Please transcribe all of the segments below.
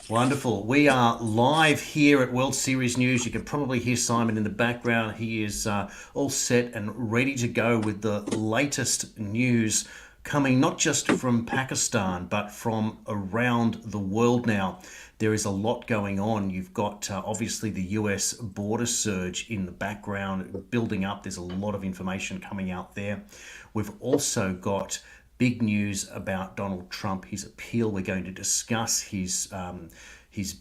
Wonderful. We are live here at World Series News. You can probably hear Simon in the background. He is all set and ready to go with the latest news coming not just from Pakistan, but from around the world now. There is a lot going on. You've got obviously the US border surge in the background building up. There's a lot of information coming out there. We've also got big news about Donald Trump, his appeal. We're going to discuss his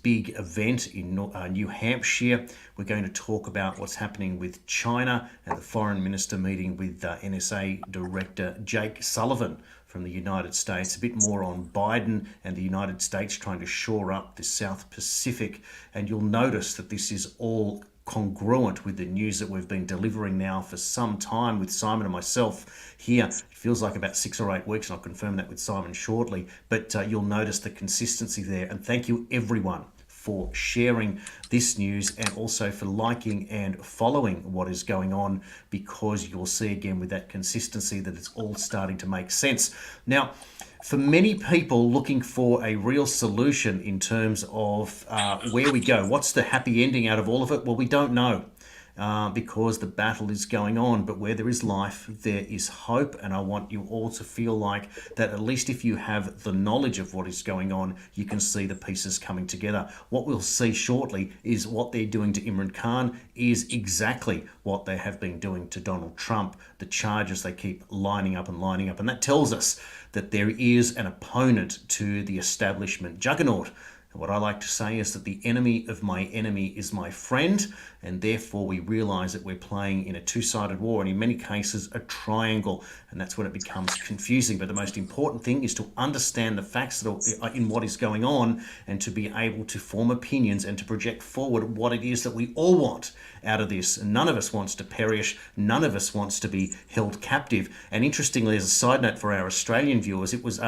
big event in New Hampshire. We're going to talk about what's happening with China and the foreign minister meeting with NSA Director Jake Sullivan from the United States. A bit more on Biden and the United States trying to shore up the South Pacific. And you'll notice that this is all congruent with the news that we've been delivering now for some time with Simon and myself here. It feels like about 6 or 8 weeks, and I'll confirm that with Simon shortly. But you'll notice the consistency there. And thank you, everyone, for sharing this news and also for liking and following what is going on, because you'll see again with that consistency that it's all starting to make sense. Now, for many people looking for a real solution in terms of where we go, what's the happy ending out of all of it? Well, we don't know. Because the battle is going on. But where there is life, there is hope. And I want you all to feel like that at least if you have the knowledge of what is going on, you can see the pieces coming together. What we'll see shortly is what they're doing to Imran Khan is exactly what they have been doing to Donald Trump. The charges they keep lining up and lining up. And that tells us that there is an opponent to the establishment juggernaut. What I like to say is that the enemy of my enemy is my friend, and therefore we realize that we're playing in a two-sided war, and in many cases a triangle, and that's when it becomes confusing. But the most important thing is to understand the facts that are in what is going on, and to be able to form opinions and to project forward what it is that we all want out of this. None of us wants to perish. None of us wants to be held captive. And interestingly, as a side note for our Australian viewers, it was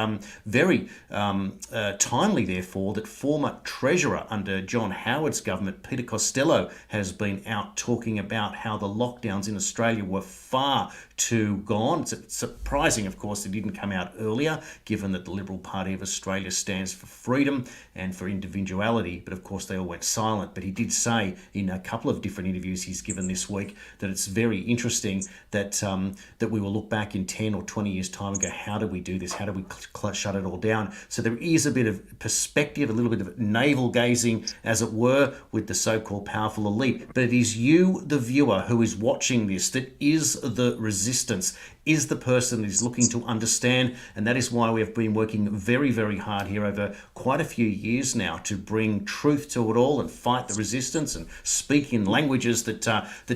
very timely, therefore, that former Treasurer under John Howard's government, Peter Costello, has been out talking about how the lockdowns in Australia were far too gone. It's surprising, of course, it didn't come out earlier, given that the Liberal Party of Australia stands for freedom and for individuality. But of course, they all went silent. But he did say in a couple of different interviews he's given this week that it's very interesting that that we will look back in 10 or 20 years' time and go, how did we do this? How did we shut it all down? So there is a bit of perspective, a little bit of navel gazing, as it were, with the so-called powerful elite. But it is you, the viewer, who is watching this, that is the resistance, is the person that is looking to understand. And that is why we have been working very, very hard here over quite a few years now to bring truth to it all and fight the resistance and speak in languages that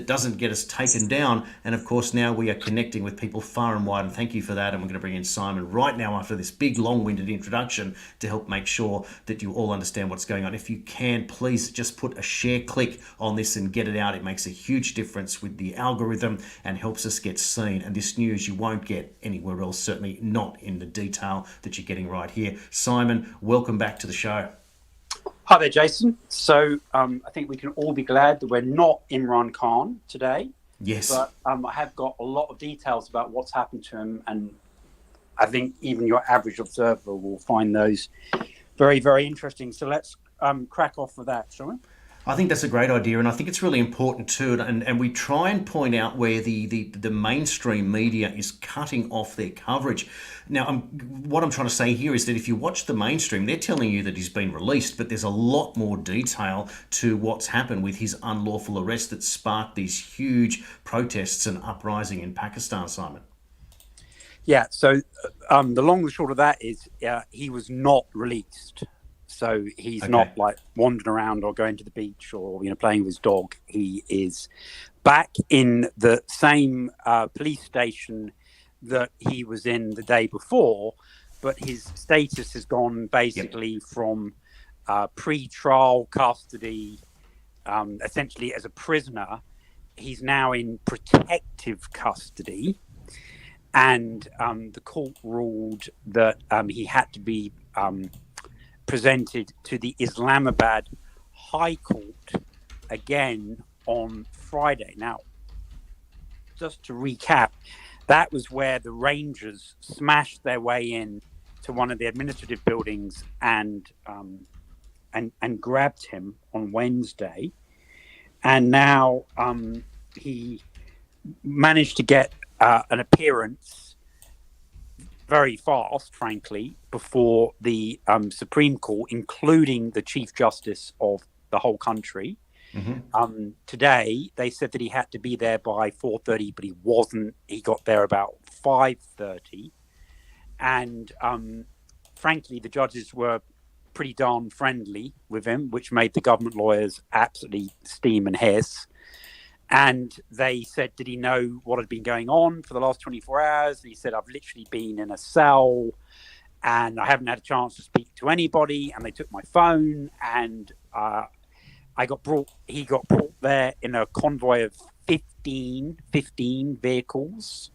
doesn't get us taken down. And of course, now we are connecting with people far and wide. And thank you for that. And we're going to bring in Simon right now after this big, long-winded introduction to help make sure that you all understand what's going on. If you can, please just put a share click on this and get it out. It makes a huge difference with the algorithm and helps us get seen. And this news you won't get anywhere else, certainly not in the detail that you're getting right here. Simon, welcome back to the show. Hi there, Jason. So I think we can all be glad that we're not Imran Khan today. Yes. But I have got a lot of details about what's happened to him, and I think even your average observer will find those very, very interesting. So let's crack off with that, shall we? I think that's a great idea, and I think it's really important too. And we try and point out where the mainstream media is cutting off their coverage. Now, what I'm trying to say here is that if you watch the mainstream, they're telling you that he's been released, but there's a lot more detail to what's happened with his unlawful arrest that sparked these huge protests and uprising in Pakistan, Simon. Yeah, so the long and short of that is he was not released. So he's not like wandering around or going to the beach or playing with his dog. He is back in the same police station that he was in the day before, but his status has gone basically from pre-trial custody, essentially as a prisoner. He's now in protective custody, and the court ruled that he had to be presented to the Islamabad High Court again on Friday. Now, just to recap, that was where the Rangers smashed their way in to one of the administrative buildings and and grabbed him on Wednesday, and now he managed to get an appearance very fast, frankly, before the Supreme Court, including the Chief Justice of the whole country. Today, they said that he had to be there by 4:30, but he wasn't. He got there about 5:30. And frankly, the judges were pretty darn friendly with him, which made the government lawyers absolutely steam and hiss. And they said, did he know what had been going on for the last 24 hours? And he said, I've literally been in a cell and I haven't had a chance to speak to anybody. And they took my phone, and he got brought there in a convoy of 15 vehicles.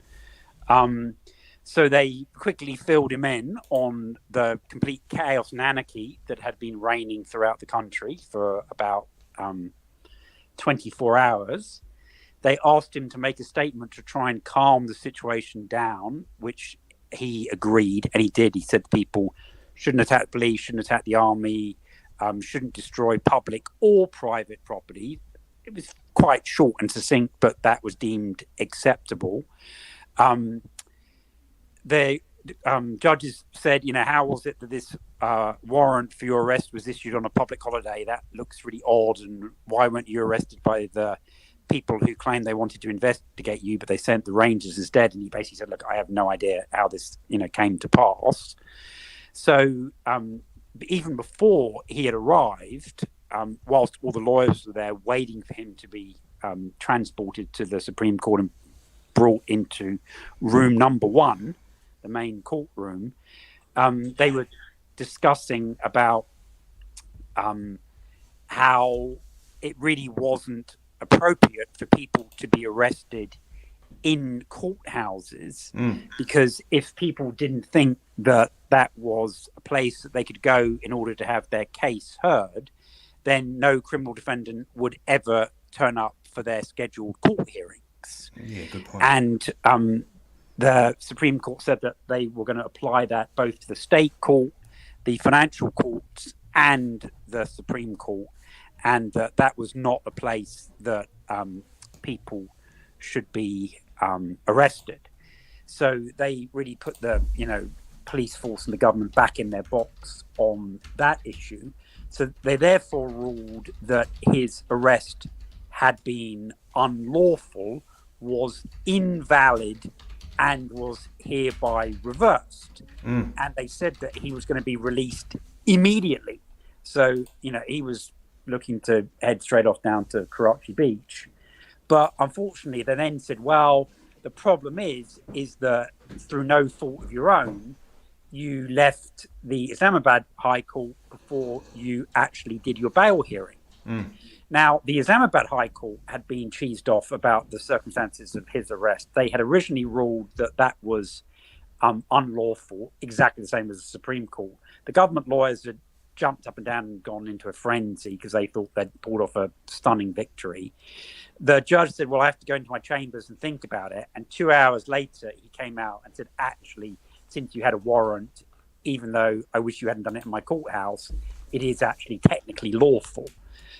So they quickly filled him in on the complete chaos and anarchy that had been reigning throughout the country for about 24 hours. They asked him to make a statement to try and calm the situation down, which he agreed, and he did. He said people shouldn't attack the police, shouldn't attack the army, shouldn't destroy public or private property. It was quite short and succinct, but that was deemed acceptable. The judges said, how was it that this warrant for your arrest was issued on a public holiday? That looks really odd. And why weren't you arrested by the people who claimed they wanted to investigate you, but they sent the Rangers instead? And he basically said, look, I have no idea how this, came to pass. So even before he had arrived, whilst all the lawyers were there waiting for him to be transported to the Supreme Court and brought into room number 1, the main courtroom, they were discussing about how it really wasn't appropriate for people to be arrested in courthouses, because if people didn't think that that was a place that they could go in order to have their case heard, then no criminal defendant would ever turn up for their scheduled court hearings. Yeah, good point. And the Supreme Court said that they were going to apply that both to the state court, the financial courts, and the Supreme Court, and that was not a place that people should be arrested. So they really put the police force and the government back in their box on that issue. So they therefore ruled that his arrest had been unlawful, was invalid, and was hereby reversed. And they said that he was going to be released immediately. So, he was looking to head straight off down to Karachi Beach. But unfortunately, they then said, well, the problem is that through no fault of your own, you left the Islamabad High Court before you actually did your bail hearing. Now, the Islamabad High Court had been cheesed off about the circumstances of his arrest. They had originally ruled that was unlawful, exactly the same as the Supreme Court. The government lawyers had jumped up and down and gone into a frenzy because they thought they'd pulled off a stunning victory. The judge said, well, I have to go into my chambers and think about it. And 2 hours later, he came out and said, actually, since you had a warrant, even though I wish you hadn't done it in my courthouse, it is actually technically lawful.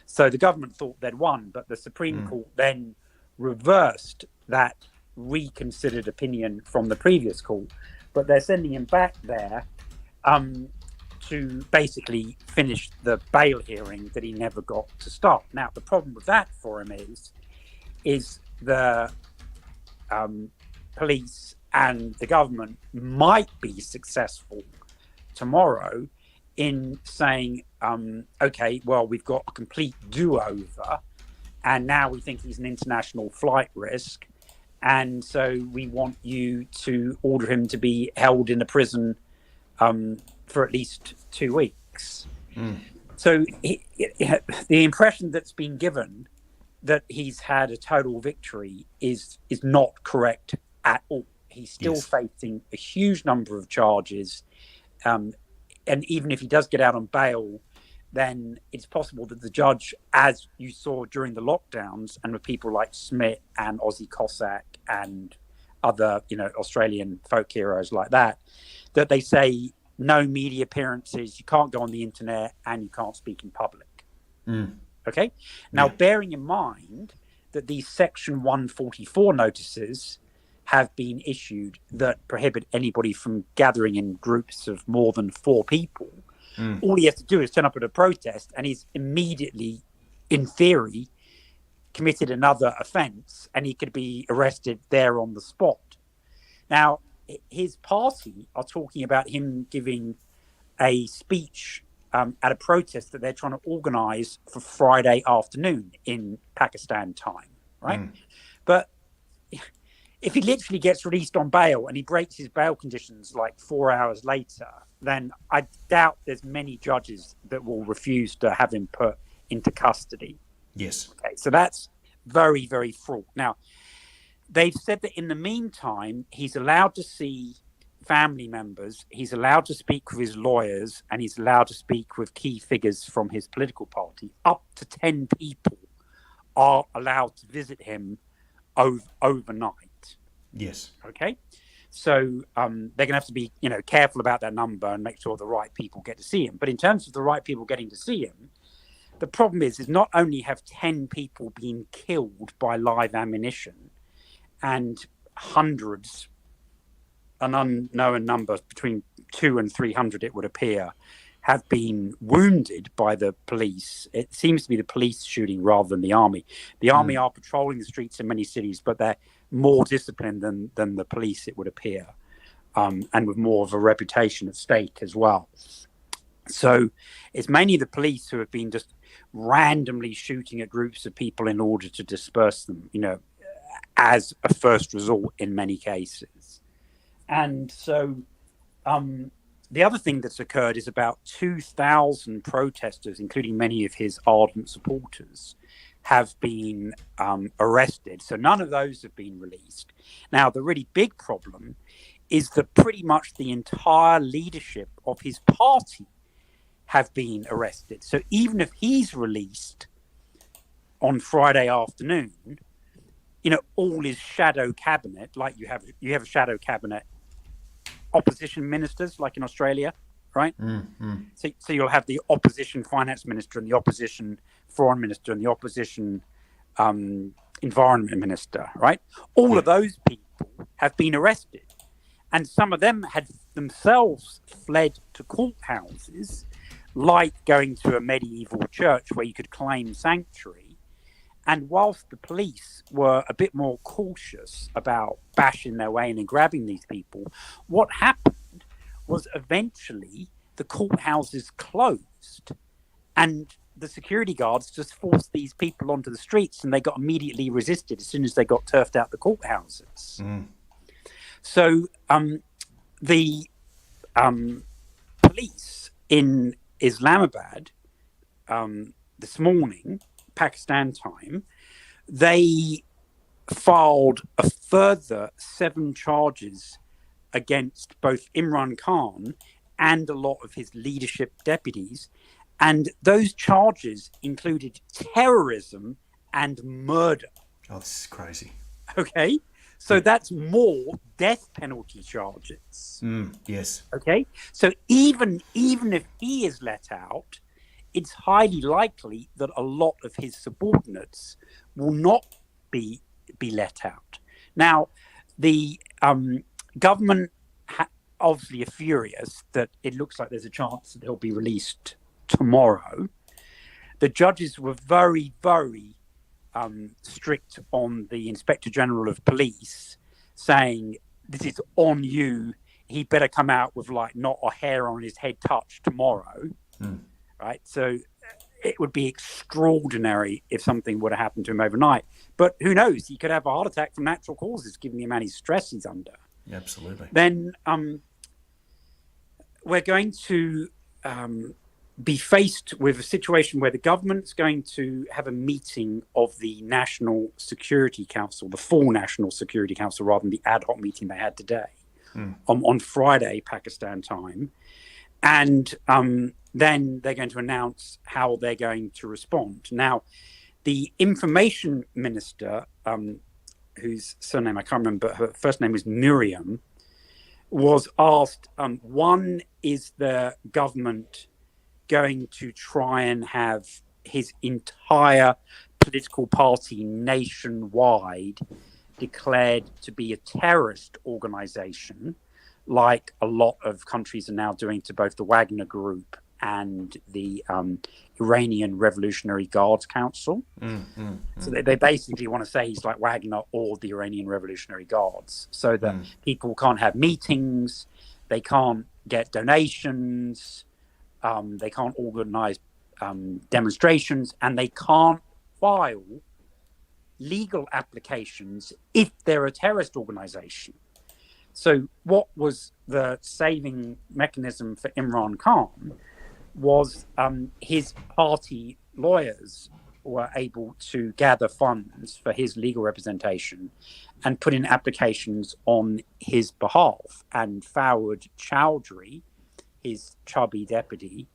So the government thought they'd won, but the Supreme Court then reversed that reconsidered opinion from the previous court. But they're sending him back there to basically finish the bail hearing that he never got to start. Now, the problem with that for him is the police and the government might be successful tomorrow in saying, okay, well, we've got a complete do-over, and now we think he's an international flight risk, and so we want you to order him to be held in a prison for at least 2 weeks. So the impression that's been given that he's had a total victory is not correct at all. He's still facing a huge number of charges. And even if he does get out on bail, then it's possible that the judge, as you saw during the lockdowns, and with people like Smith and Ozzy Cossack and other, Australian folk heroes like that, that they say no media appearances, you can't go on the internet, and you can't speak in public. Okay? Now, bearing in mind that these Section 144 notices have been issued that prohibit anybody from gathering in groups of more than 4 people, all he has to do is turn up at a protest, and he's immediately, in theory, committed another offence, and he could be arrested there on the spot. Now, his party are talking about him giving a speech at a protest that they're trying to organise for Friday afternoon in Pakistan time, right? But if he literally gets released on bail and he breaks his bail conditions like 4 hours later, then I doubt there's many judges that will refuse to have him put into custody. Yes. Okay, so that's very, very fraught. Now, they've said that in the meantime, he's allowed to see family members, he's allowed to speak with his lawyers, and he's allowed to speak with key figures from his political party. Up to 10 people are allowed to visit him overnight. Yes. Okay. So they're going to have to be, careful about that number and make sure the right people get to see him. But in terms of the right people getting to see him, the problem is not only have 10 people been killed by live ammunition, and hundreds, an unknown number, between 200 and 300, it would appear, have been wounded by the police. It seems to be the police shooting rather than the army. The army are patrolling the streets in many cities, but they're more disciplined than the police, it would appear, and with more of a reputation at stake as well. So it's mainly the police who have been just randomly shooting at groups of people in order to disperse them, as a first resort in many cases. And so the other thing that's occurred is about 2,000 protesters, including many of his ardent supporters, have been arrested. So none of those have been released. Now, the really big problem is that pretty much the entire leadership of his party have been arrested. So even if he's released on Friday afternoon, all his shadow cabinet, like you have a shadow cabinet, opposition ministers, like in Australia, right? So you'll have the opposition finance minister and the opposition foreign minister and the opposition environment minister, right? All of those people have been arrested. And some of them had themselves fled to courthouses, like going to a medieval church where you could claim sanctuary. And whilst the police were a bit more cautious about bashing their way in and grabbing these people, what happened was eventually the courthouses closed and the security guards just forced these people onto the streets, and they got immediately resisted as soon as they got turfed out the courthouses. So the police in Islamabad this morning, Pakistan time, they filed a further 7 charges against both Imran Khan and a lot of his leadership deputies. And those charges included terrorism and murder. Oh, this is crazy. Okay. So that's more death penalty charges. Yes. Okay. So even if he is let out, it's highly likely that a lot of his subordinates will not be let out. Now, the government obviously are furious that it looks like there's a chance that he'll be released tomorrow. The judges were very, very strict on the Inspector General of Police, saying, this is on you. He better come out with not a hair on his head touch tomorrow. Right. So it would be extraordinary if something would have happened to him overnight. But who knows? He could have a heart attack from natural causes, given the amount of stress he's under. Absolutely. Then we're going to be faced with a situation where the government's going to have a meeting of the National Security Council, the full National Security Council, rather than the ad hoc meeting they had today, on Friday, Pakistan time. And then they're going to announce how they're going to respond. Now, the information minister, whose surname I can't remember, but her first name is Miriam, was asked, one, is the government going to try and have his entire political party nationwide declared to be a terrorist organization, like a lot of countries are now doing to both the Wagner Group and the Iranian Revolutionary Guards Council. So they basically want to say he's like Wagner or the Iranian Revolutionary Guards, so that people can't have meetings, they can't get donations, they can't organize demonstrations, and they can't file legal applications if they're a terrorist organization. So what was the saving mechanism for Imran Khan was his party lawyers were able to gather funds for his legal representation and put in applications on his behalf. And Fawad Chowdhury, his chubby deputy,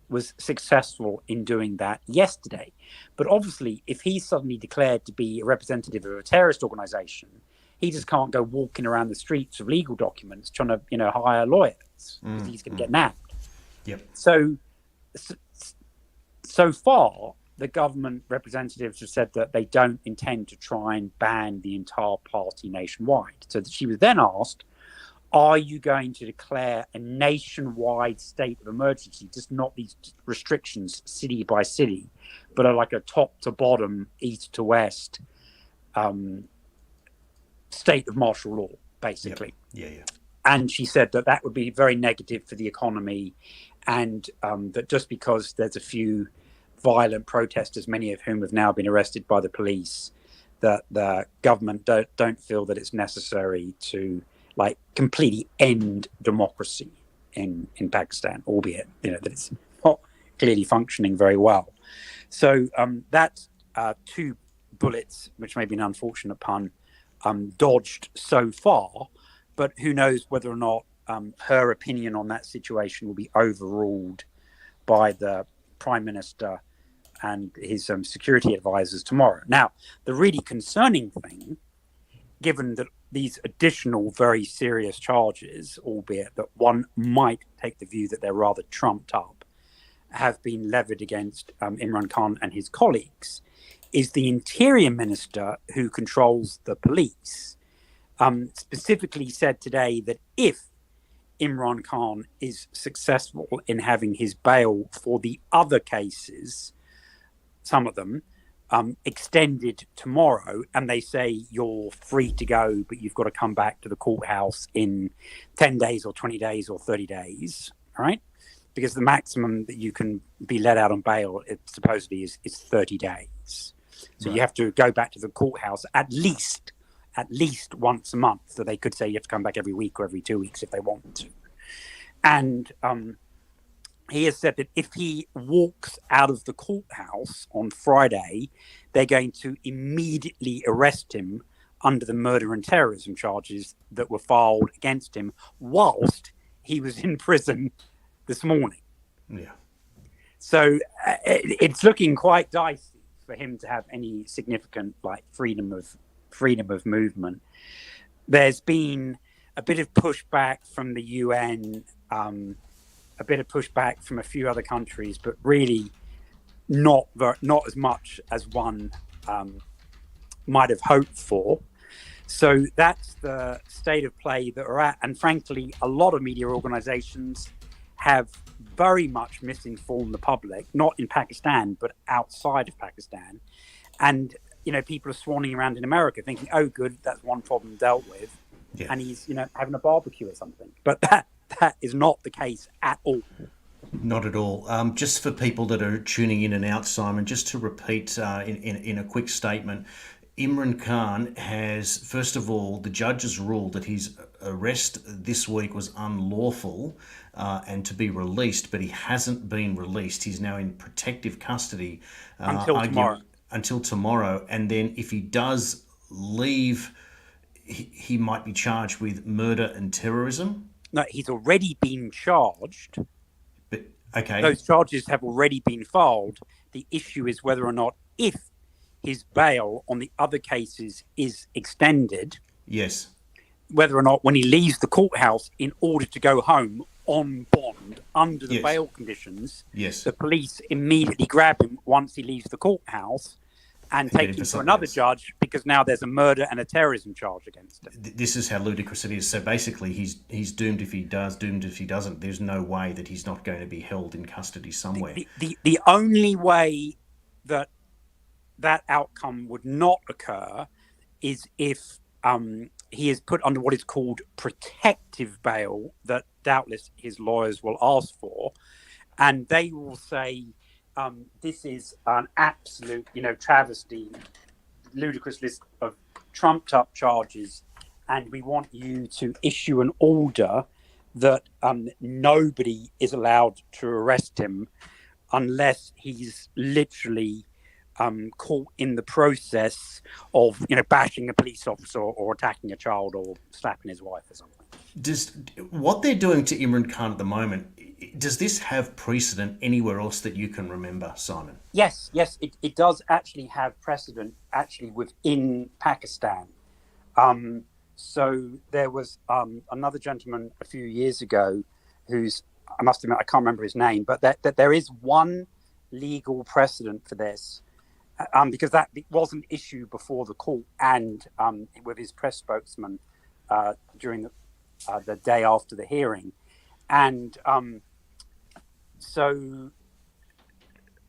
was successful in doing that yesterday. But obviously, if he's suddenly declared to be a representative of a terrorist organization, he just can't go walking around the streets with legal documents trying to, hire lawyers, because he's going to get nabbed. Yep. So far, the government representatives have said that they don't intend to try and ban the entire party nationwide. So she was then asked, are you going to declare a nationwide state of emergency, just not these restrictions city by city, but are like a top to bottom, east to west state of martial law, basically? Yep. Yeah. And she said that that would be very negative for the economy, and that just because there's a few violent protesters, many of whom have now been arrested by the police, that the government don't feel that it's necessary to completely end democracy in Pakistan, albeit that it's not clearly functioning very well. So that's two bullets, which may be an unfortunate pun, dodged so far. But who knows whether or not her opinion on that situation will be overruled by the Prime Minister and his security advisors tomorrow. Now, the really concerning thing, given that these additional very serious charges, albeit that one might take the view that they're rather trumped up, have been levied against Imran Khan and his colleagues, is the Interior Minister, who controls the police, specifically said today that if Imran Khan is successful in having his bail for the other cases, some of them, extended tomorrow, and they say you're free to go, but you've got to come back to the courthouse in 10 days or 20 days or 30 days, right? Because the maximum that you can be let out on bail, it supposedly is 30 days. So right. You have to go back to the courthouse at least once a month. So they could say you have to come back every week or every 2 weeks if they want to. And he has said that if he walks out of the courthouse on Friday, they're going to immediately arrest him under the murder and terrorism charges that were filed against him whilst he was in prison this morning. Yeah. So it's looking quite dicey for him to have any significant freedom of movement. There's been a bit of pushback from the UN, a bit of pushback from a few other countries, but really not as much as one might have hoped for. So that's the state of play that we're at. And frankly, a lot of media organizations have very much misinformed the public, not in Pakistan, but outside of Pakistan. And, people are swanning around in America thinking, oh, good, that's one problem dealt with. Yeah. And he's, having a barbecue or something. But that is not the case at all. Not at all. Just for people that are tuning in and out, Simon, just to repeat in a quick statement, Imran Khan has, first of all, the judges ruled that his arrest this week was unlawful and to be released, but he hasn't been released. He's now in protective custody until tomorrow. And then if he does leave, he might be charged with murder and terrorism. No, he's already been charged. But okay, those charges have already been filed. The issue is whether or not, if his bail on the other cases is extended, yes, whether or not when he leaves the courthouse in order to go home on bond under the bail conditions, the police immediately grab him once he leaves the courthouse and take him to another judge, because now there's a murder and a terrorism charge against him. This is how ludicrous it is. So basically, he's doomed if he does, doomed if he doesn't. There's no way that he's not going to be held in custody somewhere. The only way that outcome would not occur is if he is put under what is called protective bail, that doubtless his lawyers will ask for, and they will say, this is an absolute, travesty, ludicrous list of trumped up charges, and we want you to issue an order that nobody is allowed to arrest him unless he's literally caught in the process of, bashing a police officer or attacking a child or slapping his wife or something. Does what they're doing to Imran Khan at the moment, does this have precedent anywhere else that you can remember, Simon? Yes, it does actually have precedent within Pakistan. So there was another gentleman a few years ago who's, I must admit, I can't remember his name, but that there is one legal precedent for this, because that was an issue before the court and with his press spokesman during the day after the hearing. And so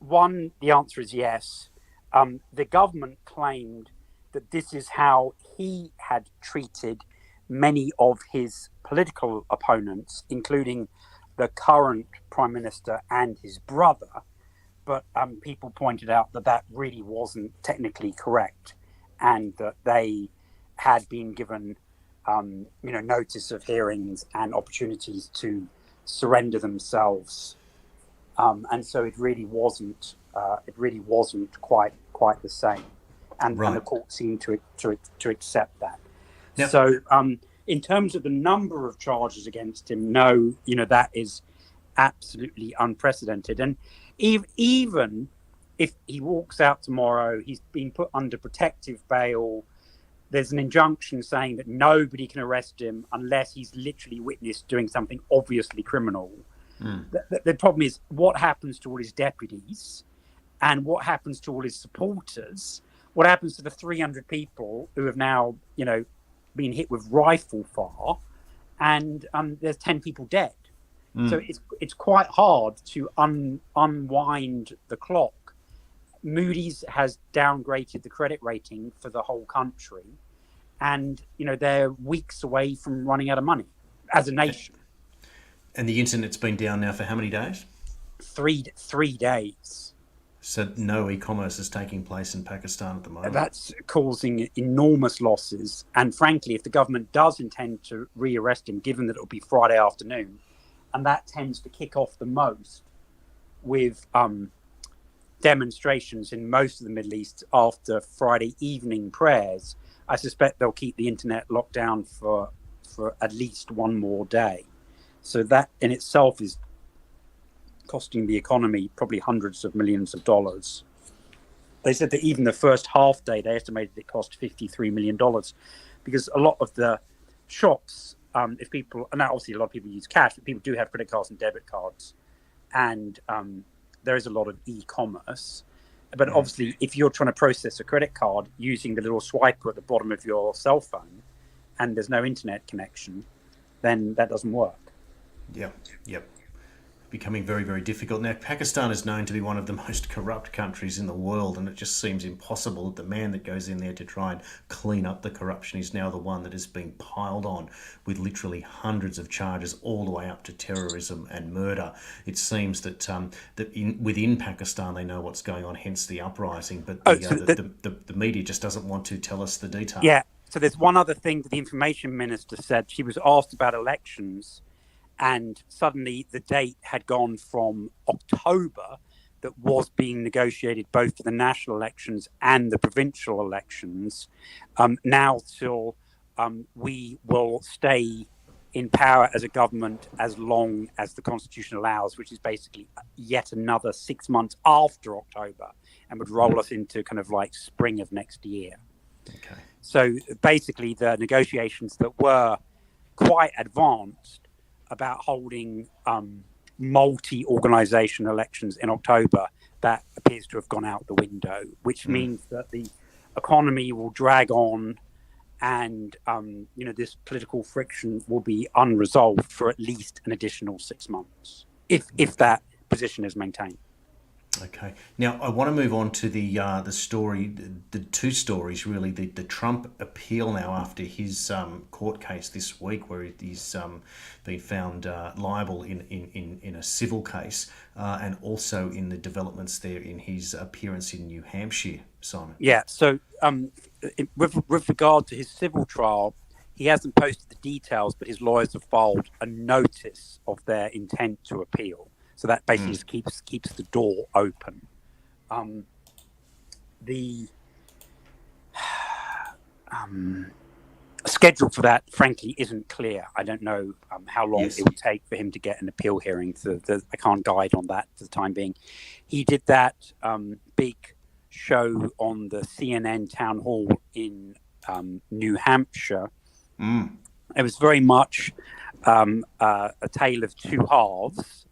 the answer is yes. The government claimed that this is how he had treated many of his political opponents, including the current prime minister and his brother. But people pointed out that really wasn't technically correct, and that they had been given notice of hearings and opportunities to surrender themselves, and so it really wasn't quite the same, and the court seemed to accept that. Yep. So in terms of the number of charges against him, no, that is absolutely unprecedented. And even if he walks out tomorrow, he's been put under protective bail. There's an injunction saying that nobody can arrest him unless he's literally witnessed doing something obviously criminal. The problem is, what happens to all his deputies, and what happens to all his supporters? What happens to the 300 people who have now, been hit with rifle fire, and there's 10 people dead? So it's quite hard to unwind the clock. Moody's has downgraded the credit rating for the whole country, and they're weeks away from running out of money as a nation. And the internet's been down now for how many days? 3 days. So no e-commerce is taking place in Pakistan at the moment. That's causing enormous losses. And frankly, if the government does intend to rearrest him, given that it'll be Friday afternoon, and that tends to kick off the most with demonstrations in most of the Middle East after Friday evening prayers, I suspect they'll keep the internet locked down for at least one more day. So that in itself is costing the economy probably hundreds of millions of dollars. They said that even the first half day, they estimated it cost $53 million, because a lot of the shops, if people, and now obviously a lot of people use cash, but people do have credit cards and debit cards, and there is a lot of e-commerce. But obviously, if you're trying to process a credit card using the little swiper at the bottom of your cell phone, and there's no internet connection, then that doesn't work. Yep. Becoming very, very difficult. Now, Pakistan is known to be one of the most corrupt countries in the world, and it just seems impossible that the man that goes in there to try and clean up the corruption is now the one that is being piled on with literally hundreds of charges all the way up to terrorism and murder. It seems that within Pakistan they know what's going on, hence the uprising, but the media just doesn't want to tell us the detail. Yeah, so there's one other thing that the information minister said. She was asked about elections, and suddenly the date had gone from October, that was being negotiated both for the national elections and the provincial elections, now till we will stay in power as a government as long as the Constitution allows, which is basically yet another 6 months after October, and would roll us into kind of like spring of next year. Okay. So basically, the negotiations that were quite advanced about holding multi-organisation elections in October, that appears to have gone out the window, which means that the economy will drag on, and this political friction will be unresolved for at least an additional 6 months, if that position is maintained. Okay. Now I want to move on to the story, the two stories really. The Trump appeal now after his court case this week, where he's been found liable in a civil case, and also in the developments there in his appearance in New Hampshire, Simon. Yeah. So with regard to his civil trial, he hasn't posted the details, but his lawyers have filed a notice of their intent to appeal. So that basically just keeps the door open. The schedule for that, frankly, isn't clear. I don't know how long it will take for him to get an appeal hearing. So I can't guide on that for the time being. He did that big show on the CNN town hall in New Hampshire. It was very much a tale of two halves.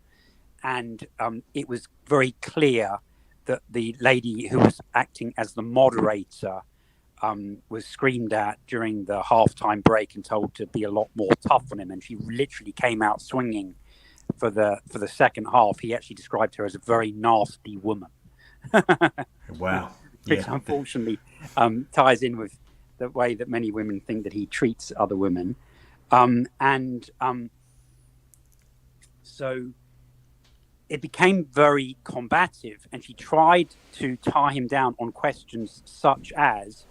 And it was very clear that the lady who was acting as the moderator was screamed at during the halftime break and told to be a lot more tough on him. And she literally came out swinging for the second half. He actually described her as a very nasty woman. Wow. Which unfortunately ties in with the way that many women think that he treats other women. So it became very combative, and she tried to tie him down on questions such as,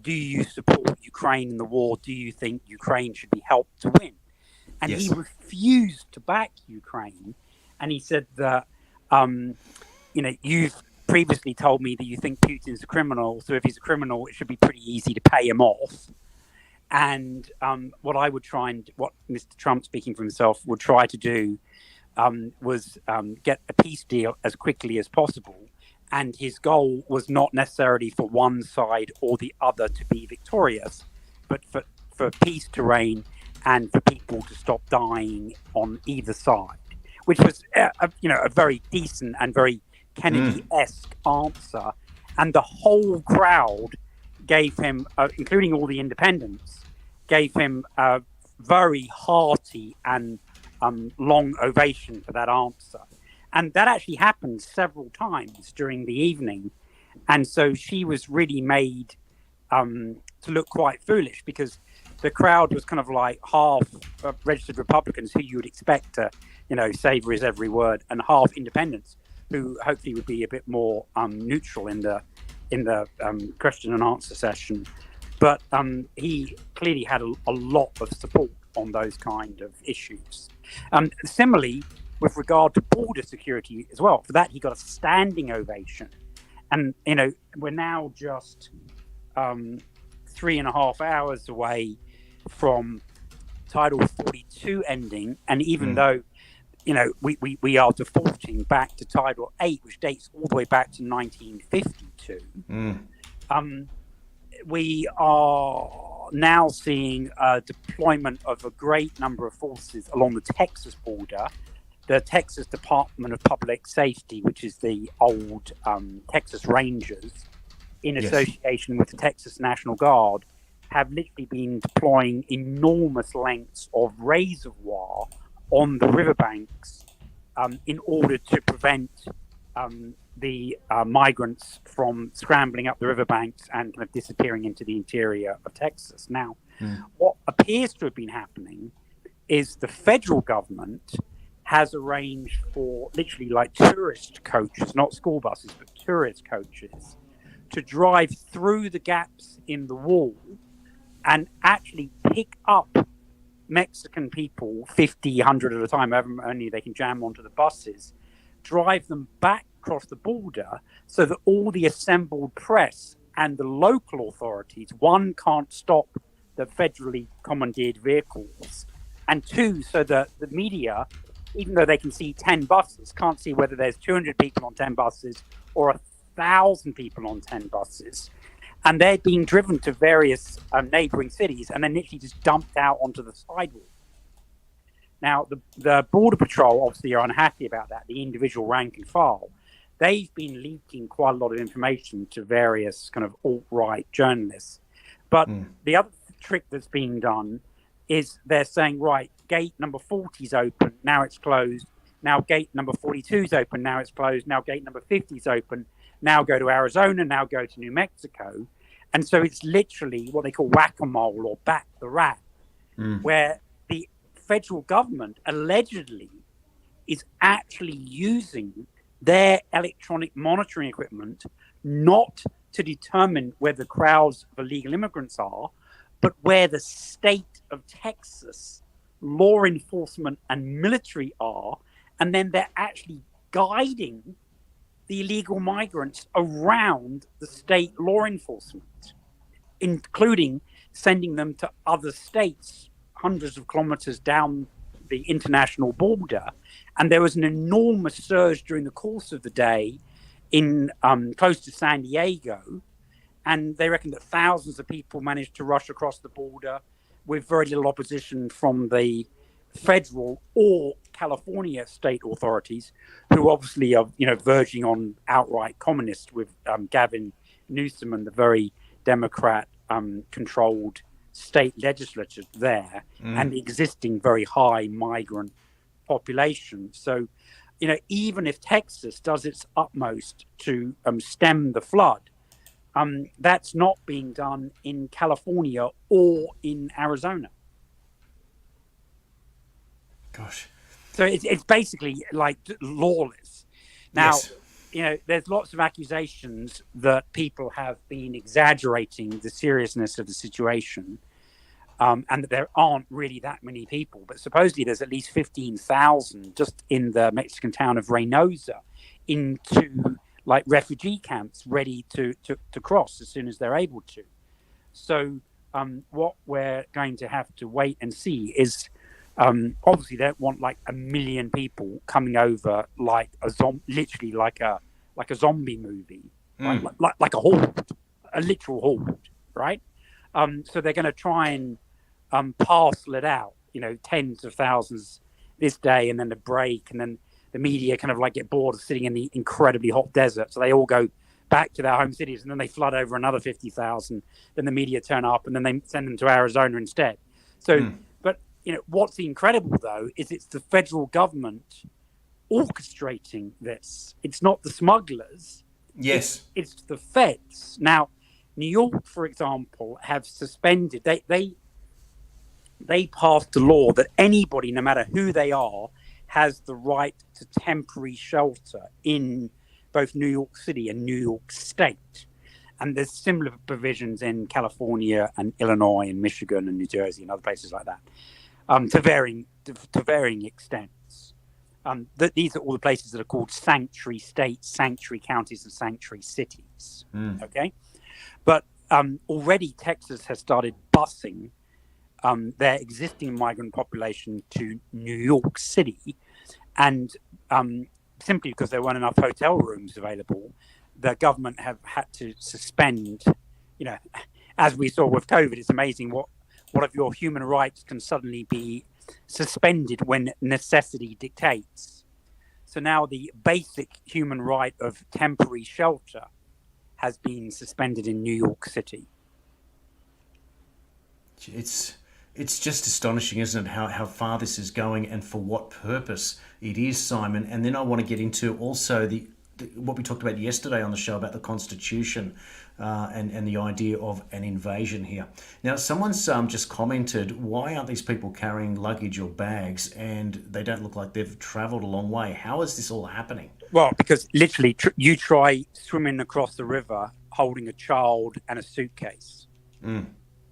do you support Ukraine in the war? Do you think Ukraine should be helped to win? And he refused to back Ukraine. And he said that, you've previously told me that you think Putin's a criminal. So if he's a criminal, it should be pretty easy to pay him off. And what Mr. Trump, speaking for himself, would try to do was get a peace deal as quickly as possible. And his goal was not necessarily for one side or the other to be victorious, but for peace to reign and for people to stop dying on either side, which was a very decent and very Kennedy-esque answer. And the whole crowd gave him, including all the independents, gave him a very hearty and long ovation for that answer. And that actually happened several times during the evening. And so she was really made to look quite foolish, because the crowd was kind of like half registered Republicans who you would expect to, savor his every word, and half independents who hopefully would be a bit more neutral in the question and answer session. But he clearly had a lot of support on those kind of issues. Similarly, with regard to border security as well, for that he got a standing ovation. And, we're now just 3.5 hours away from Title 42 ending. And even though, we are defaulting back to Title 8, which dates all the way back to 1952, we are now seeing a deployment of a great number of forces along the Texas border. The Texas Department of Public Safety, which is the old Texas Rangers, in association with the Texas National Guard, have literally been deploying enormous lengths of reservoir on the riverbanks in order to prevent the migrants from scrambling up the riverbanks and kind of disappearing into the interior of Texas. Now, what appears to have been happening is the federal government has arranged for literally like tourist coaches, not school buses, but tourist coaches, to drive through the gaps in the wall and actually pick up Mexican people, 50, 100 at a time, however many they can jam onto the buses, drive them back across the border so that all the assembled press and the local authorities, one, can't stop the federally commandeered vehicles, and two, so that the media, even though they can see 10 buses, can't see whether there's 200 people on 10 buses or 1,000 people on 10 buses. and they're being driven to various neighboring cities and then literally just dumped out onto the sidewalk. Now, the Border Patrol obviously are unhappy about that, the individual rank and file. They've been leaking quite a lot of information to various kind of alt-right journalists. But the other trick that's being done is they're saying, right, gate number 40 is open, now it's closed. Now gate number 42 is open, now it's closed. Now gate number 50 is open, now go to Arizona, now go to New Mexico. And so it's literally what they call whack-a-mole or bat the rat, where the federal government allegedly is actually using their electronic monitoring equipment not to determine where the crowds of illegal immigrants are, but where the state of Texas law enforcement and military are, and then they're actually guiding the illegal migrants around the state law enforcement, including sending them to other states hundreds of kilometers down the international border. And there was an enormous surge during the course of the day in close to San Diego. And they reckon that thousands of people managed to rush across the border with very little opposition from the federal or California state authorities, who obviously are, verging on outright communist with Gavin Newsom and the very Democrat-controlled state legislature there, and the existing very high migrant population. So, even if Texas does its utmost to stem the flood, that's not being done in California or in Arizona. Gosh. So it's basically like lawless. Now, Yes. There's lots of accusations that people have been exaggerating the seriousness of the situation, and that there aren't really that many people. But supposedly there's at least 15,000 just in the Mexican town of Reynosa into like refugee camps ready to cross as soon as they're able to. So what we're going to have to wait and see is obviously they don't want like 1 million people coming over like literally like a zombie movie, right? like a horde, a literal horde, right? So they're going to try and parcel it out, tens of thousands this day, and then the break, and then the media kind of like get bored of sitting in the incredibly hot desert, so they all go back to their home cities, and then they flood over another 50,000. Then the media turn up, and then they send them to Arizona instead. So, but what's incredible though is it's the federal government orchestrating this. It's not the smugglers. Yes. It's the feds. Now, New York, for example, have suspended. They passed a law that anybody, no matter who they are, has the right to temporary shelter in both New York City and New York State. And there's similar provisions in California and Illinois and Michigan and New Jersey and other places like that, to varying extents. These are all the places that are called sanctuary states, sanctuary counties, and sanctuary cities. Okay, but already Texas has started busing their existing migrant population to New York City, and simply because there weren't enough hotel rooms available, the government have had to suspend. As we saw with COVID, it's amazing what of your human rights can suddenly be suspended when necessity dictates. So now the basic human right of temporary shelter has been suspended in New York City. It's just astonishing, isn't it, how far this is going and for what purpose it is, Simon. And then I want to get into also what we talked about yesterday on the show about the Constitution and the idea of an invasion here. Now, someone's just commented, why aren't these people carrying luggage or bags, and they don't look like they've travelled a long way? How is this all happening? Well, because literally you try swimming across the river holding a child and a suitcase.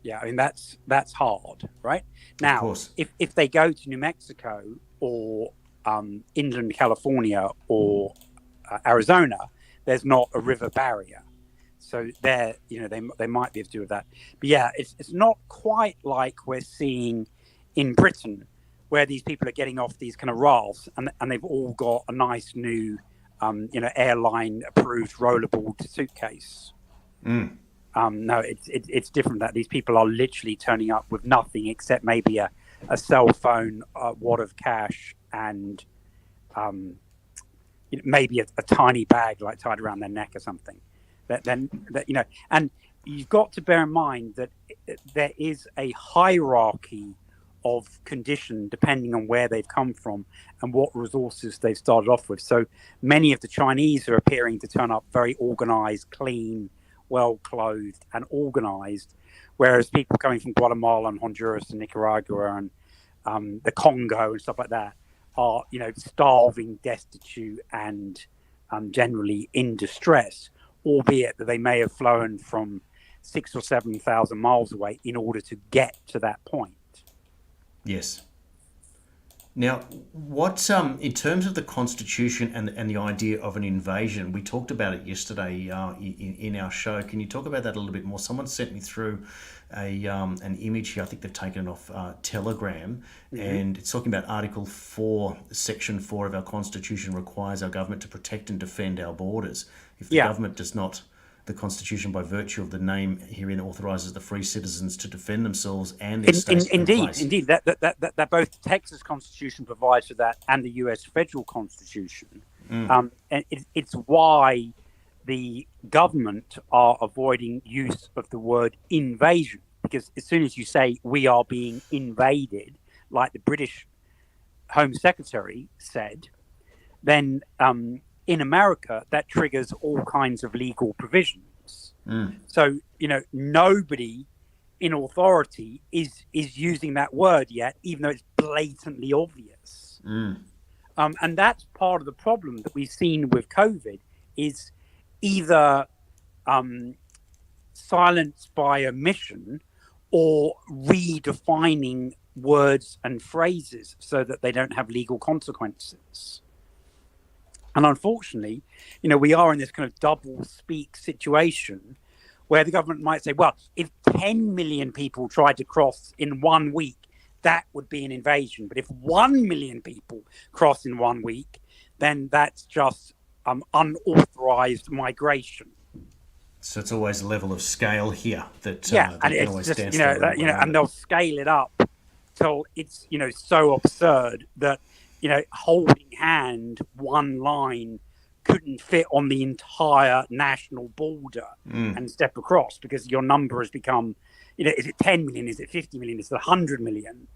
Yeah, I mean, that's hard, right? Now, if they go to New Mexico or inland California or Arizona, there's not a river barrier. So they might be able to do with that. But yeah, it's not quite like we're seeing in Britain, where these people are getting off these kind of rafts and they've all got a nice new, airline approved rollerboard suitcase. No, it's different. That these people are literally turning up with nothing except maybe a cell phone, a wad of cash, and maybe a tiny bag like tied around their neck or something. And you've got to bear in mind that there is a hierarchy of condition depending on where they've come from and what resources they've started off with. So many of the Chinese are appearing to turn up very organized, clean, well clothed and organized, whereas people coming from Guatemala and Honduras and Nicaragua and the Congo and stuff like that are starving, destitute, and generally in distress, albeit that they may have flown from 6,000 or 7,000 miles away in order to get to that point. Yes. Now, what in terms of the Constitution and the idea of an invasion, we talked about it yesterday in our show. Can you talk about that a little bit more? Someone sent me through an image here. I think they've taken it off Telegram, and it's talking about Article 4, Section 4 of our Constitution requires our government to protect and defend our borders. If the government does not, the Constitution, by virtue of the name herein, authorises the free citizens to defend themselves and their states. Indeed, that both the Texas Constitution provides for that and the U.S. federal Constitution. And it's why the government are avoiding use of the word invasion, because as soon as you say we are being invaded, like the British Home Secretary said, then in America, that triggers all kinds of legal provisions. So, nobody in authority is using that word yet, even though it's blatantly obvious. And that's part of the problem that we've seen with COVID is either silence by omission or redefining words and phrases so that they don't have legal consequences. And unfortunately, we are in this kind of double speak situation where the government might say, well, if 10 million people tried to cross in 1 week, that would be an invasion. But if 1 million people cross in 1 week, then that's just unauthorized migration. So it's always a level of scale here that and it's always just and they'll scale it up till it's so absurd that holding hand one line couldn't fit on the entire national border and step across because your number has become is it 10 million, is it 50 million, is it 100 million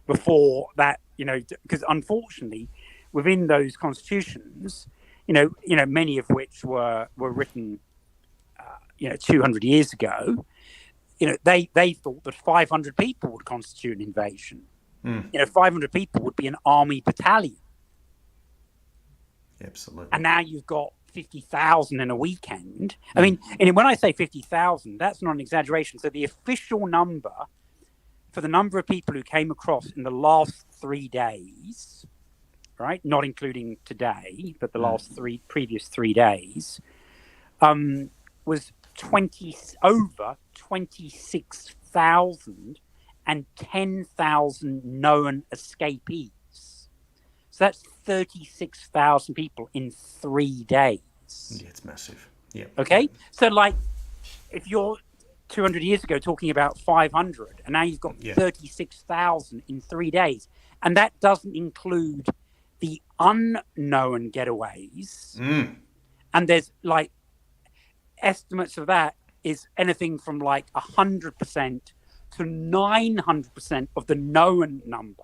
before that, because unfortunately within those constitutions, many of which were written 200 years ago, they thought that 500 people would constitute an invasion. 500 people would be an army battalion. Absolutely. And now you've got 50,000 in a weekend. I mean, and when I say 50,000, that's not an exaggeration. So the official number for the number of people who came across in the last 3 days, right, not including today, but the last previous 3 days, was over 26,000 and 10,000 known escapees. So that's 36,000 people in 3 days. Yeah, it's massive. Yeah. Okay. So if you're 200 years ago talking about 500 and now you've got 36,000 in 3 days, and that doesn't include the unknown getaways. And there's estimates of that is anything from 100% to 900% of the known number.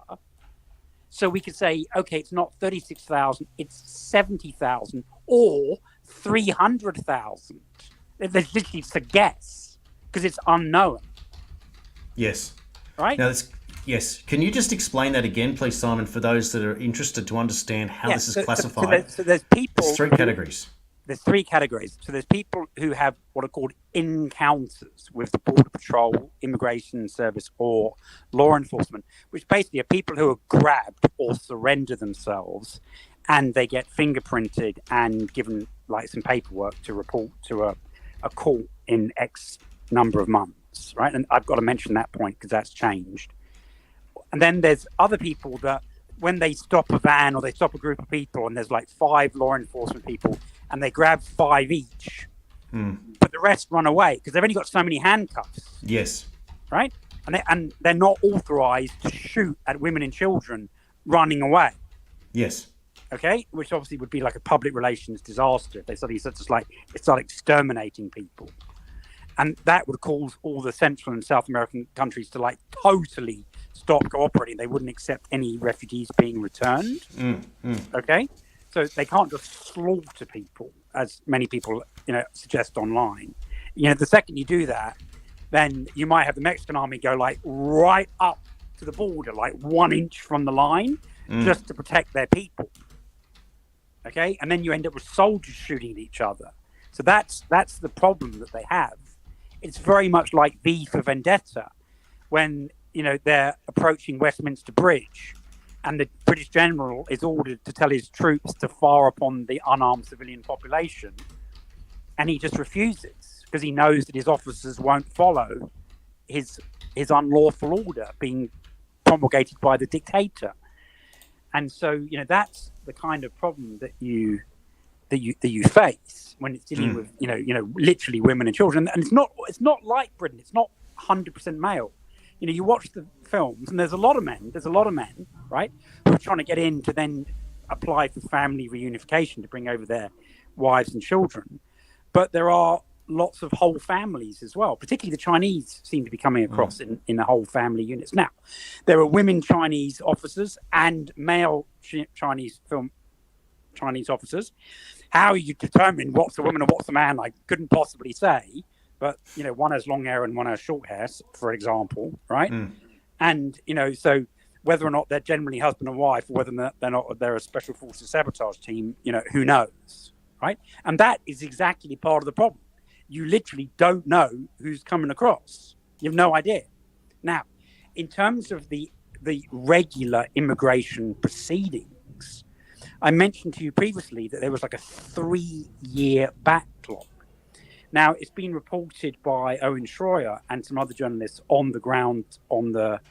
So we could say, okay, it's not 36,000, it's 70,000 or 300,000. There's literally, it's a guess because it's unknown. Yes. Right? Now, yes. Can you just explain that again, please, Simon, for those that are interested to understand how this is classified? So there's people. There's 3 categories. There's 3 categories. So there's people who have what are called encounters with the Border Patrol, Immigration Service, or law enforcement, which basically are people who are grabbed or surrender themselves, and they get fingerprinted and given some paperwork to report to a court in X number of months, right? And I've got to mention that point because that's changed. And then there's other people that when they stop a van or they stop a group of people and there's 5 law enforcement people and they grab 5 each but the rest run away because they've only got so many handcuffs. Yes. Right? And they're not authorized to shoot at women and children running away. Yes. Okay, which obviously would be like a public relations disaster if they suddenly start exterminating people, and that would cause all the Central and South American countries to like totally stop cooperating. They wouldn't accept any refugees being returned. Okay, so they can't just slaughter people, as many people suggest online. The second you do that, then you might have the Mexican army go like right up to the border, like 1 inch from the line, just to protect their people. Okay, and then you end up with soldiers shooting at each other. So that's the problem that they have. It's very much like V for Vendetta, when they're approaching Westminster Bridge, and the British general is ordered to tell his troops to fire upon the unarmed civilian population, and he just refuses because he knows that his officers won't follow his unlawful order being promulgated by the dictator. And so that's the kind of problem that you face when it's dealing with literally women and children. And it's not like Britain. It's not 100% male. You watch the films, and there's a lot of men, right, who are trying to get in to then apply for family reunification to bring over their wives and children. But there are lots of whole families as well, particularly the Chinese seem to be coming across in the whole family units. Now, there are women Chinese officers and male Chinese officers. How you determine what's a woman and what's a man, I couldn't possibly say. But, one has long hair and one has short hair, for example, right? And, so whether or not they're generally husband and wife, or whether they're a special forces sabotage team, who knows, right? And that is exactly part of the problem. You literally don't know who's coming across. You have no idea. Now, in terms of the regular immigration proceedings, I mentioned to you previously that there was like a 3-year backlog. Now, it's been reported by Owen Schroyer and some other journalists on the ground on the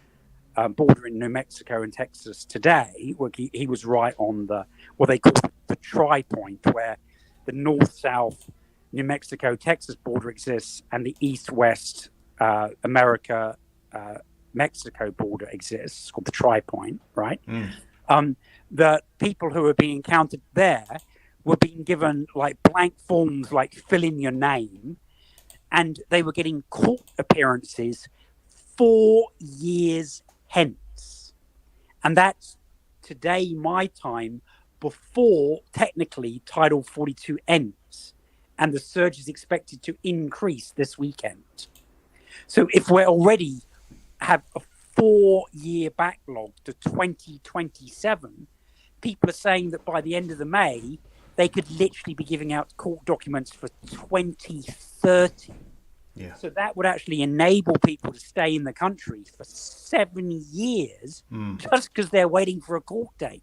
border in New Mexico and Texas today, where he was right on what they call the tri-point, where the north-south New Mexico-Texas border exists and the east-west America-Mexico border exists. It's called the tri-point, right? The people who are being encountered there were being given like blank forms, like fill in your name, and they were getting court appearances 4 years hence. And that's today, my time, before technically Title 42 ends. And the surge is expected to increase this weekend. So if we already have a 4-year backlog to 2027, people are saying that by the end of the May, they could literally be giving out court documents for 2030. Yeah. So that would actually enable people to stay in the country for 7 years just because they're waiting for a court date.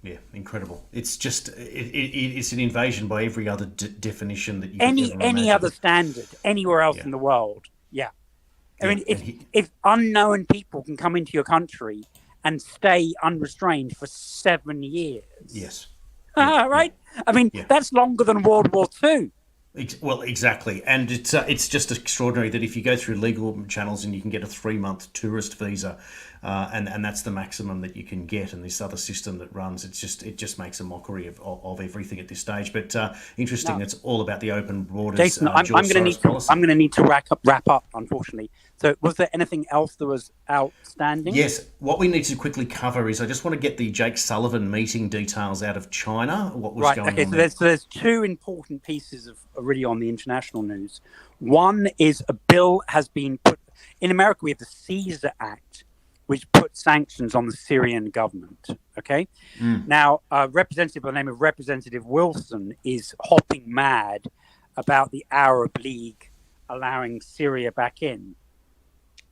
Yeah, incredible. It's just it's an invasion by every other definition that you any other standard anywhere else in the world. Yeah, I mean, if unknown people can come into your country and stay unrestrained for 7 years, yes, right? Yeah. I mean, that's longer than World War II. Well, exactly, and it's just extraordinary that if you go through legal channels and you can get a 3-month tourist visa, and that's the maximum that you can get, and this other system that runs, it just makes a mockery of everything at this stage. But interesting, no. It's all about the open borders. Jason, I'm going to need to wrap up, unfortunately. So, was there anything else that was outstanding? Yes. What we need to quickly cover is I just want to get the Jake Sullivan meeting details out of China. What was going on there? So there's two important pieces of really on the international news. One is a bill has been put in America. We have the Caesar Act, which puts sanctions on the Syrian government. Okay. Now, a representative by the name of Representative Wilson is hopping mad about the Arab League allowing Syria back in.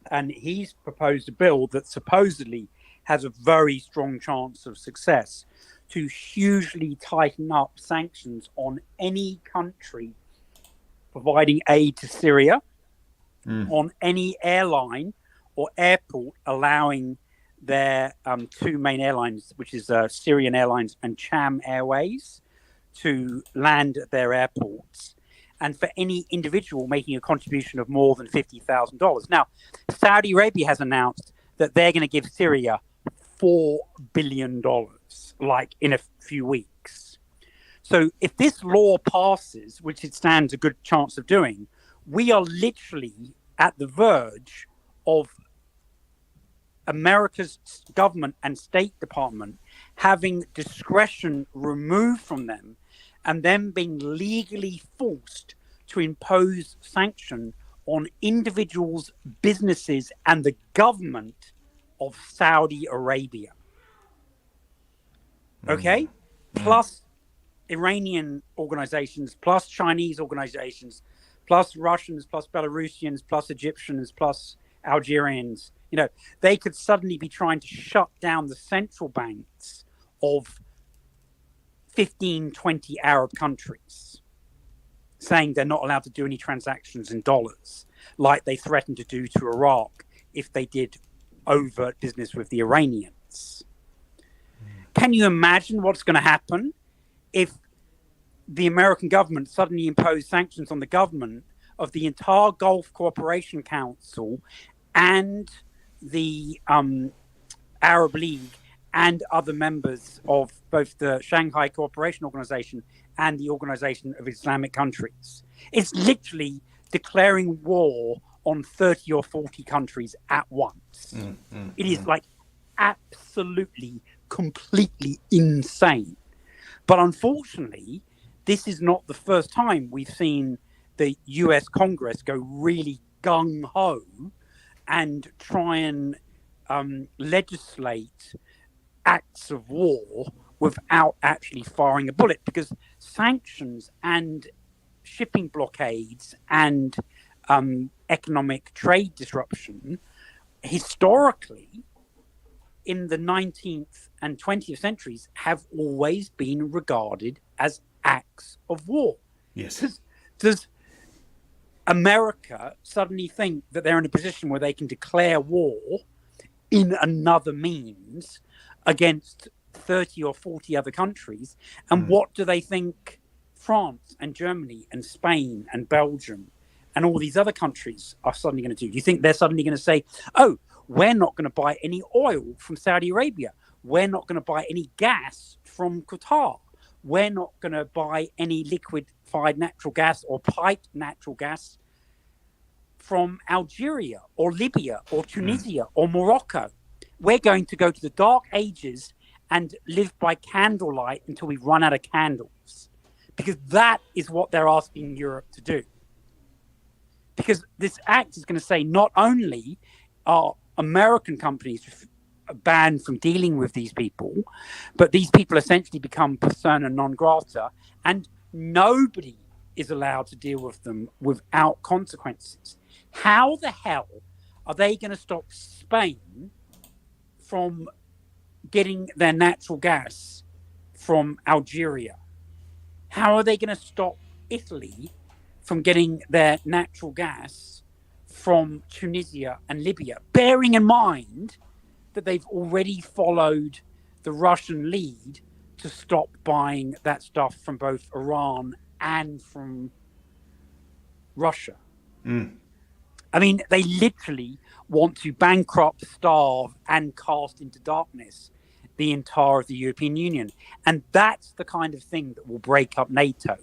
And he's proposed a bill that supposedly has a very strong chance of success to hugely tighten up sanctions on any country providing aid to Syria, on any airline or airport allowing their two main airlines, which is Syrian Airlines and Cham Airways, to land at their airports, and for any individual making a contribution of more than $50,000. Now, Saudi Arabia has announced that they're going to give Syria $4 billion, like in a few weeks. So if this law passes, which it stands a good chance of doing, we are literally at the verge of America's government and State Department having discretion removed from them and then being legally forced to impose sanction on individuals, businesses, and the government of Saudi Arabia. Okay? Plus Iranian organizations, plus Chinese organizations, plus Russians, plus Belarusians, plus Egyptians, plus Algerians. They could suddenly be trying to shut down the central banks of 15, 20 Arab countries, saying they're not allowed to do any transactions in dollars, like they threatened to do to Iraq if they did overt business with the Iranians. Can you imagine what's going to happen if the American government suddenly imposed sanctions on the government of the entire Gulf Cooperation Council and the Arab League and other members of both the Shanghai Cooperation Organization and the Organization of Islamic Countries? It's literally declaring war on 30 or 40 countries at once. It is like absolutely, completely insane. But unfortunately, this is not the first time we've seen the US Congress go really gung-ho and try and legislate acts of war without actually firing a bullet, because sanctions and shipping blockades and economic trade disruption historically in the 19th and 20th centuries have always been regarded as acts of war. Yes. Does America suddenly think that they're in a position where they can declare war in another means against 30 or 40 other countries? And what do they think France and Germany and Spain and Belgium and all these other countries are suddenly going to do? Do you think they're suddenly going to say, oh, we're not going to buy any oil from Saudi Arabia. We're not going to buy any gas from Qatar. We're not going to buy any liquefied natural gas or piped natural gas from Algeria or Libya or Tunisia or Morocco. We're going to go to the dark ages and live by candlelight until we run out of candles. Because that is what they're asking Europe to do. Because this act is going to say not only are American companies banned from dealing with these people, but these people essentially become persona non grata, and nobody is allowed to deal with them without consequences. How the hell are they going to stop Spain from getting their natural gas from Algeria? How are they going to stop Italy from getting their natural gas from Tunisia and Libya, bearing in mind that they've already followed the Russian lead to stop buying that stuff from both Iran and from Russia? I mean, they literally want to bankrupt, starve, and cast into darkness the entire of the European Union. And that's the kind of thing that will break up NATO.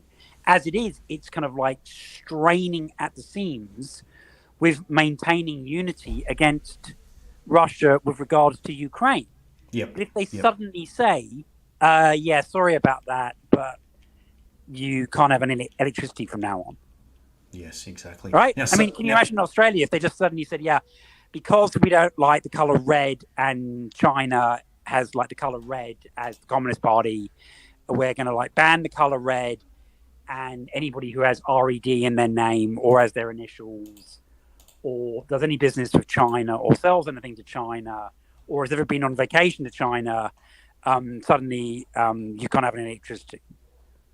As it is, it's kind of like straining at the seams with maintaining unity against Russia with regards to Ukraine. But if they suddenly say, yeah, sorry about that, but you can't have any electricity from now on. Yes, exactly. Right? Now, I mean, can you imagine Australia if they just suddenly said, yeah, because we don't like the color red and China has like the color red as the Communist Party, we're going to like ban the color red, and anybody who has RED in their name or as their initials or does any business with China or sells anything to China or has ever been on vacation to China, suddenly you can't have any electricity.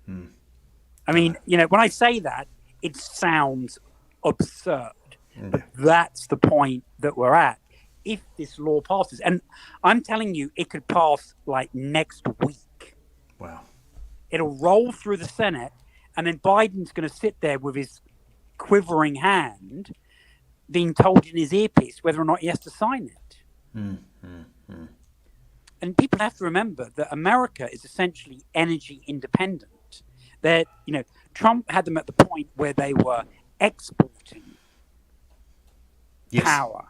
I mean, you know, when I say that, it sounds absurd, but that's the point that we're at. If this law passes, and I'm telling you, it could pass like next week. Wow. It'll roll through the Senate, And then Biden's going to sit there with his quivering hand, being told in his earpiece whether or not he has to sign it. And people have to remember that America is essentially energy independent. That, Trump had them at the point where they were exporting power.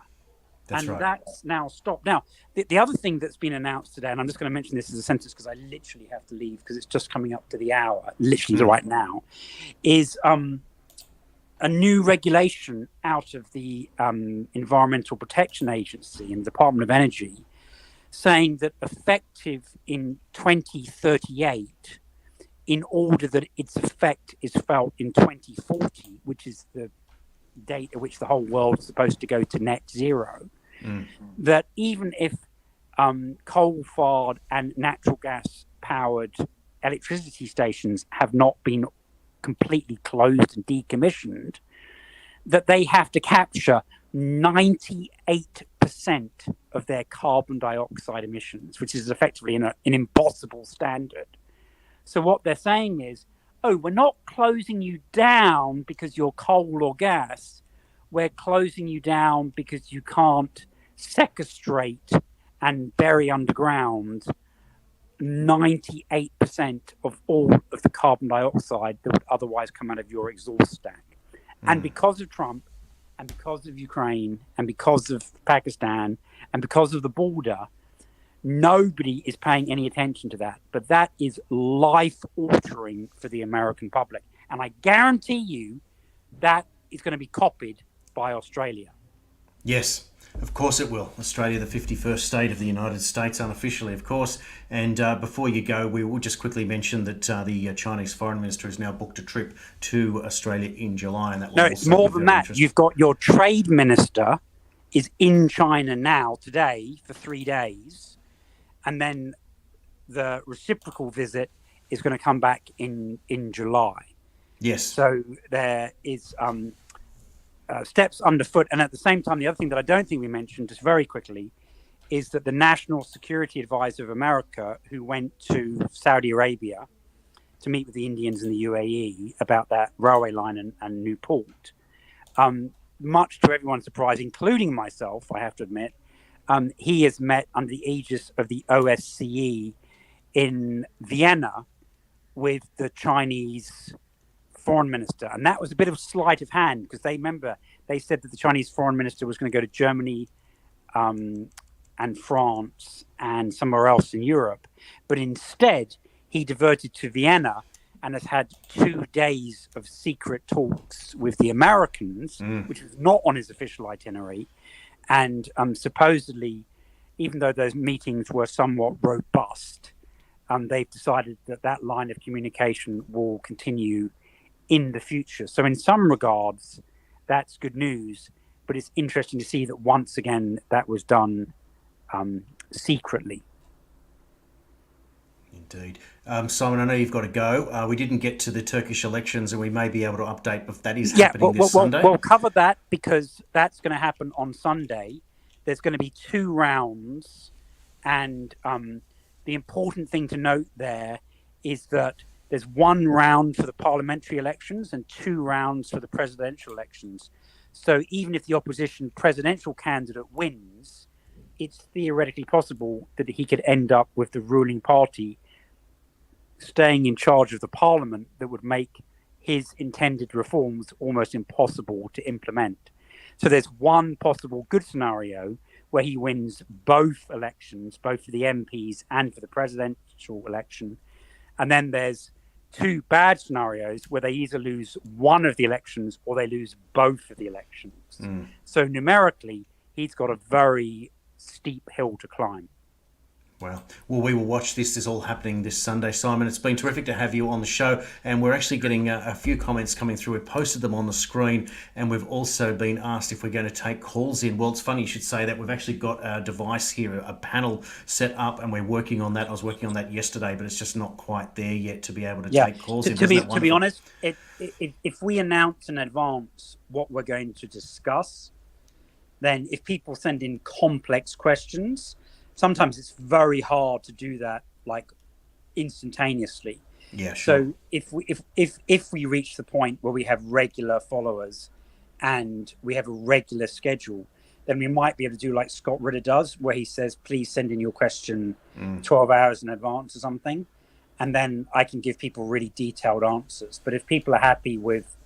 That's right. That's now stopped. Now, the other thing that's been announced today, and I'm just going to mention this as a sentence because I literally have to leave because it's just coming up to the hour, literally right now, is a new regulation out of the Environmental Protection Agency and the Department of Energy saying that effective in 2038, in order that its effect is felt in 2040, which is the date at which the whole world is supposed to go to net zero, that even if coal-fired and natural gas-powered electricity stations have not been completely closed and decommissioned, that they have to capture 98% of their carbon dioxide emissions, which is effectively an impossible standard. So what they're saying is, we're not closing you down because you're coal or gas. We're closing you down because you can't sequestrate and bury underground 98% of all of the carbon dioxide that would otherwise come out of your exhaust stack. And because of Trump, and because of Ukraine, and because of Pakistan, and because of the border, nobody is paying any attention to that. But that is life-altering for the American public. And I guarantee you that is going to be copied by Australia. Yes, of course it will. Australia, the 51st state of the United States, unofficially, of course. And before you go, we will just quickly mention that the Chinese foreign minister has now booked a trip to Australia in July. And that will it's more than that. You've got your trade minister is in China now, today, for 3 days. And then the reciprocal visit is going to come back in July. Yes. So there is steps underfoot. And at the same time, the other thing that I don't think we mentioned, just very quickly, is that the National Security Advisor of America, who went to Saudi Arabia to meet with the Indians and the UAE about that railway line and new port, much to everyone's surprise, including myself, I have to admit, he has met under the aegis of the OSCE in Vienna with the Chinese foreign minister. And that was a bit of a sleight of hand because they said that the Chinese foreign minister was going to go to Germany and France and somewhere else in Europe. But instead, he diverted to Vienna and has had 2 days of secret talks with the Americans, which was not on his official itinerary. And supposedly, even though those meetings were somewhat robust, they've decided that line of communication will continue in the future. So in some regards, that's good news. But it's interesting to see that once again, that was done secretly. Indeed. Simon, I know you've got to go. We didn't get to the Turkish elections, and we may be able to update if that is happening this Sunday. We'll cover that because that's going to happen on Sunday. There's going to be 2 rounds. And the important thing to note there is that there's 1 round for the parliamentary elections and 2 rounds for the presidential elections. So even if the opposition presidential candidate wins, it's theoretically possible that he could end up with the ruling party staying in charge of the parliament that would make his intended reforms almost impossible to implement. So there's one possible good scenario where he wins both elections, both for the MPs and for the presidential election. And then there's 2 bad scenarios where they either lose one of the elections or they lose both of the elections. So numerically, he's got a very steep hill to climb. Wow. Well, we will watch this. This is all happening this Sunday. Simon, it's been terrific to have you on the show. And we're actually getting a few comments coming through. We've posted them on the screen. And we've also been asked if we're going to take calls in. Well, it's funny you should say that. We've actually got a device here, a panel set up, and we're working on that. I was working on that yesterday, but it's just not quite there yet to be able to take calls in. To be honest, if we announce in advance what we're going to discuss, then if people send in complex questions, sometimes it's very hard to do that like instantaneously. Yeah, sure. So if we reach the point where we have regular followers and we have a regular schedule, then we might be able to do like Scott Ritter does, where he says, please send in your question 12 hours in advance or something. And then I can give people really detailed answers. But if people are happy with,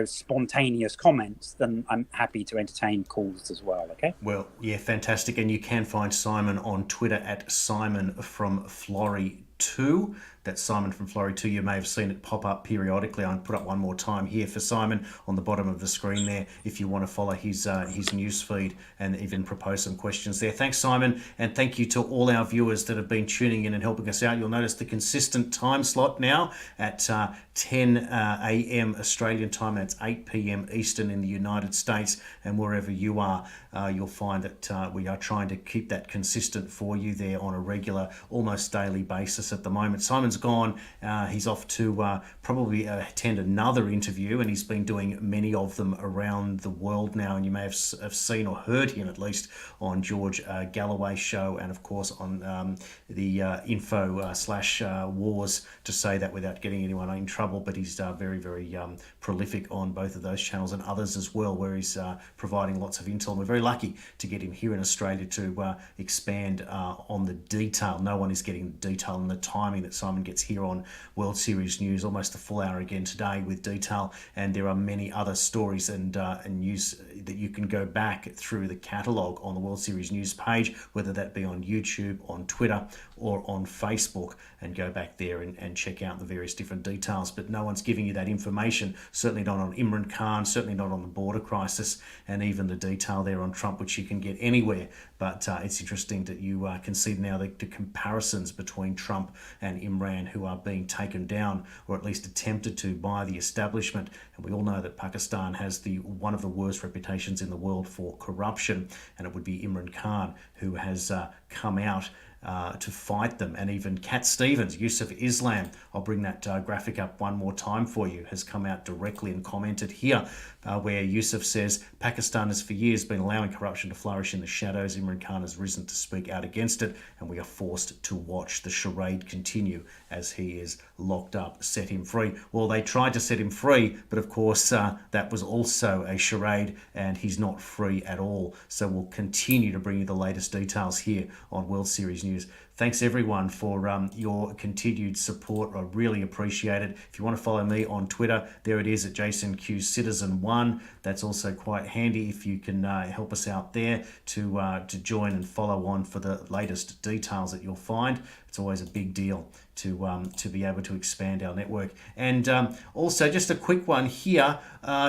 spontaneous comments, then I'm happy to entertain calls as well. Okay. Well, yeah, fantastic. And you can find Simon on Twitter at Simon from Flory 2. That's Simon from Flory 2. You may have seen it pop up periodically. I'll put up one more time here for Simon on the bottom of the screen there if you want to follow his news feed and even propose some questions there. Thanks, Simon. And thank you to all our viewers that have been tuning in and helping us out. You'll notice the consistent time slot now at 10 a.m. Australian time. That's 8 p.m. Eastern in the United States. And wherever you are, you'll find that we are trying to keep that consistent for you there on a regular, almost daily basis at the moment. Simon's gone. He's off to probably attend another interview, and he's been doing many of them around the world now. And you may have seen or heard him at least on George Galloway's show, and of course on the info/wars, to say that without getting anyone in trouble. But he's very, very prolific on both of those channels and others as well, where he's providing lots of intel. And we're very lucky to get him here in Australia to expand on the detail. No one is getting the detail and the timing that Simon gets here on World Series News, almost a full hour again today with detail. And there are many other stories and news that you can go back through the catalogue on the World Series News page, whether that be on YouTube, on Twitter, or on Facebook, and go back there and check out the various different details. But no one's giving you that information, certainly not on Imran Khan, certainly not on the border crisis, and even the detail there on Trump, which you can get anywhere. But it's interesting that you can see now the comparisons between Trump and Imran, who are being taken down, or at least attempted to, by the establishment. And we all know that Pakistan has one of the worst reputations in the world for corruption, and it would be Imran Khan who has come out to fight them. And even Cat Stevens, Yusuf Islam, I'll bring that graphic up one more time for you, has come out directly and commented here, where Yusuf says, Pakistan has for years been allowing corruption to flourish in the shadows. Imran Khan has risen to speak out against it, and we are forced to watch the charade continue as he is locked up. Set him free. Well, they tried to set him free, but of course that was also a charade, and he's not free at all. So we'll continue to bring you the latest details here on World Series News. Thanks everyone for your continued support. I really appreciate it. If you want to follow me on Twitter, there it is at JasonQCitizen1. That's also quite handy if you can help us out there to join and follow on for the latest details that you'll find. It's always a big deal to be able to expand our network. And also, just a quick one here,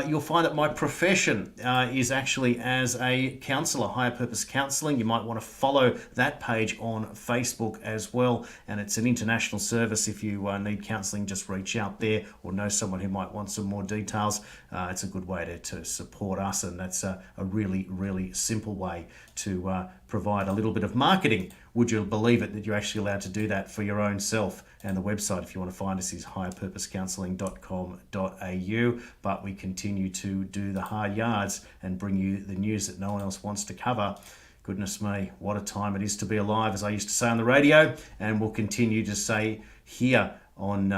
you'll find that my profession is actually as a counsellor, higher purpose counselling. You might want to follow that page on Facebook as well. And it's an international service. If you need counselling, just reach out there, or know someone who might want some more details. It's a good way to support us, and that's a really, really simple way to provide a little bit of marketing. Would you believe it that you're actually allowed to do that for your own self? And the website, if you want to find us, is higherpurposecounselling.com.au. But we continue to do the hard yards and bring you the news that no one else wants to cover. Goodness me, what a time it is to be alive, as I used to say on the radio, and will continue to say here on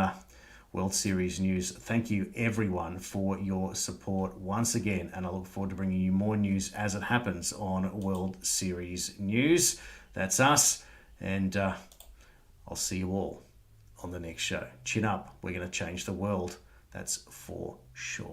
World Series News. Thank you everyone for your support once again, and I look forward to bringing you more news as it happens on World Series News. That's us, and I'll see you all on the next show. Chin up, we're going to change the world, that's for sure.